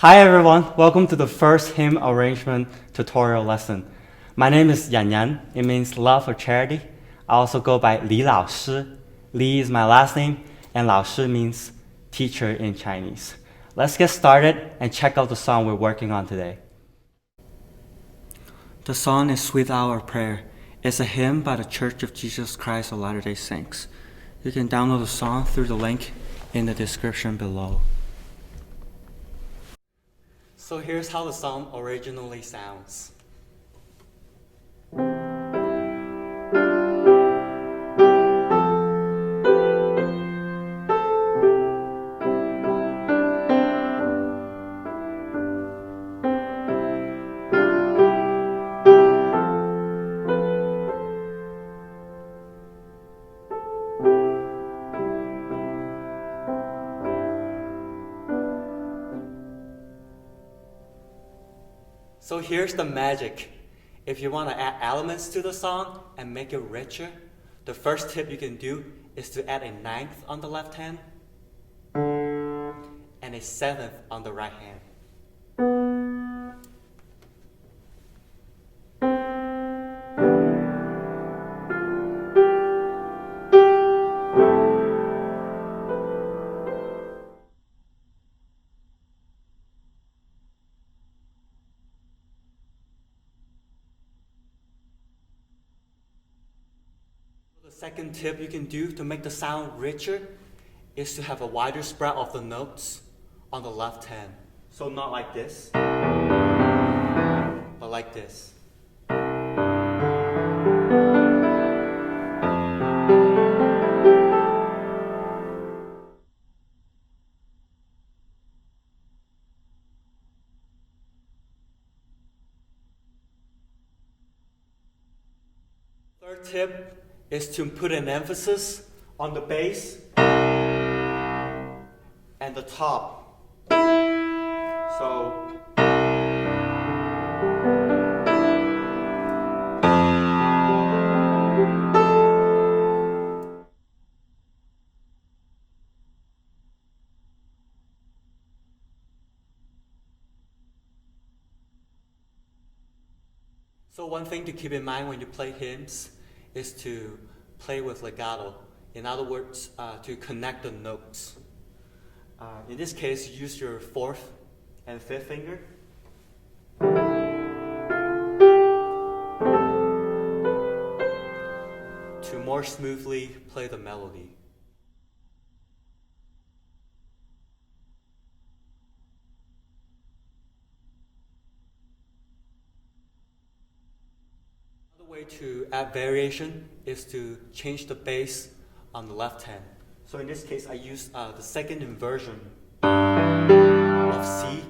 Hi everyone, welcome to the first hymn arrangement tutorial lesson. My name is Yan Yan. It means love for charity. I also go by Li Lao Shi. Li is my last name, and Lao Shi means teacher in Chinese. Let's get started and check out the song we're working on today. The song is Sweet Hour of Prayer. It's a hymn by the Church of Jesus Christ of Latter-day Saints. You can download the song through the link in the description below. So here's how the song originally sounds. So here's the magic. If you want to add elements to the song and make it richer, the first tip you can do is to add a ninth on the left hand and a seventh on the right hand. The second tip you can do to make the sound richer is to have a wider spread of the notes on the left hand. So not like this, but like this. Third tip is to put an emphasis on the bass and the top. So one thing to keep in mind when you play hymns is to play with legato. In other words, to connect the notes. In this case, use your fourth and fifth finger. To more smoothly play the melody. Way to add variation is to change the bass on the left hand. So in this case, I use the second inversion of C.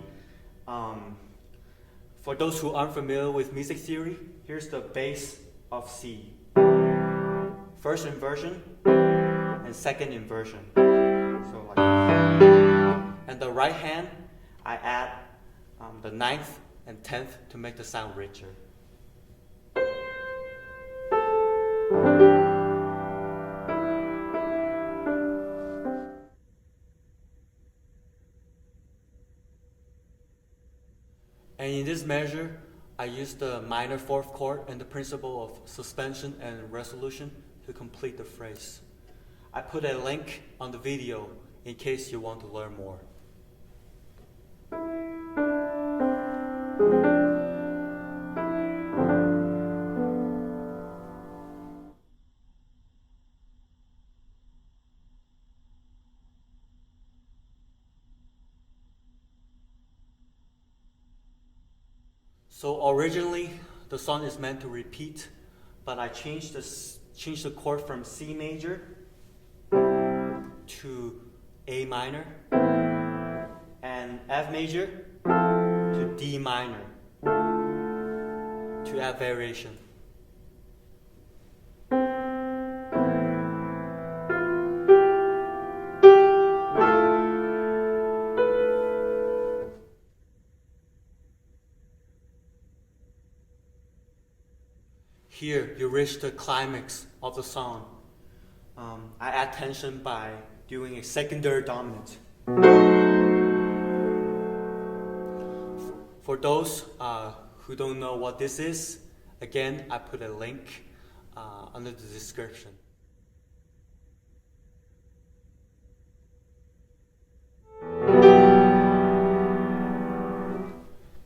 For those who aren't familiar with music theory, here's the bass of C. First inversion and second inversion. So like this. And the right hand, I add the ninth and 10th to make the sound richer. And in this measure, I use the minor fourth chord and the principle of suspension and resolution to complete the phrase. I put a link on the video in case you want to learn more. So originally, the song is meant to repeat, but I changed the chord from C major to A minor and F major to D minor to add variation. Here, you reach the climax of the song. I add tension by doing a secondary dominant. For those who don't know what this is, again, I put a link under the description.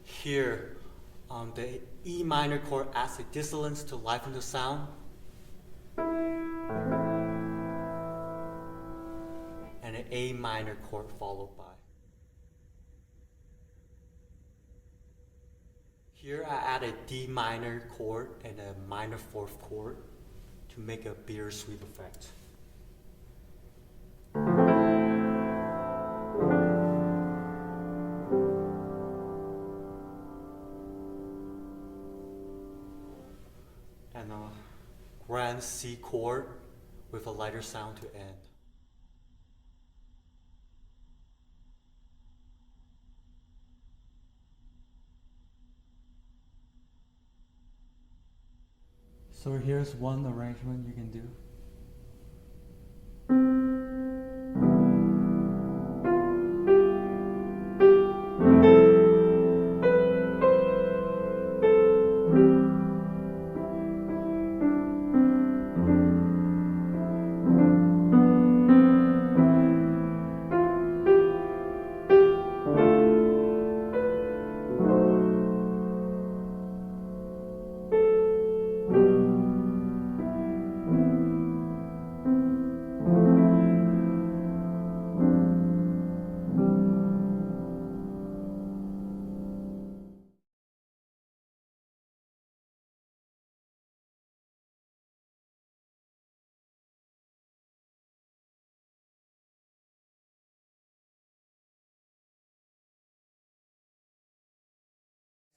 Here, the E minor chord adds a dissonance to liven the sound. And an A minor chord followed by. Here I add a D minor chord and a minor fourth chord to make a bittersweet effect. And a grand C chord with a lighter sound to end. So here's one arrangement you can do.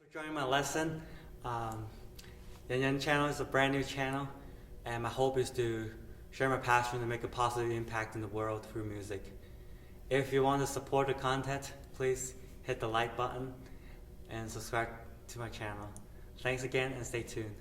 For joining my lesson. Yan Yan channel is a brand new channel, and my hope is to share my passion to make a positive impact in the world through music. If you want to support the content, please hit the like button and subscribe to my channel. Thanks again and stay tuned.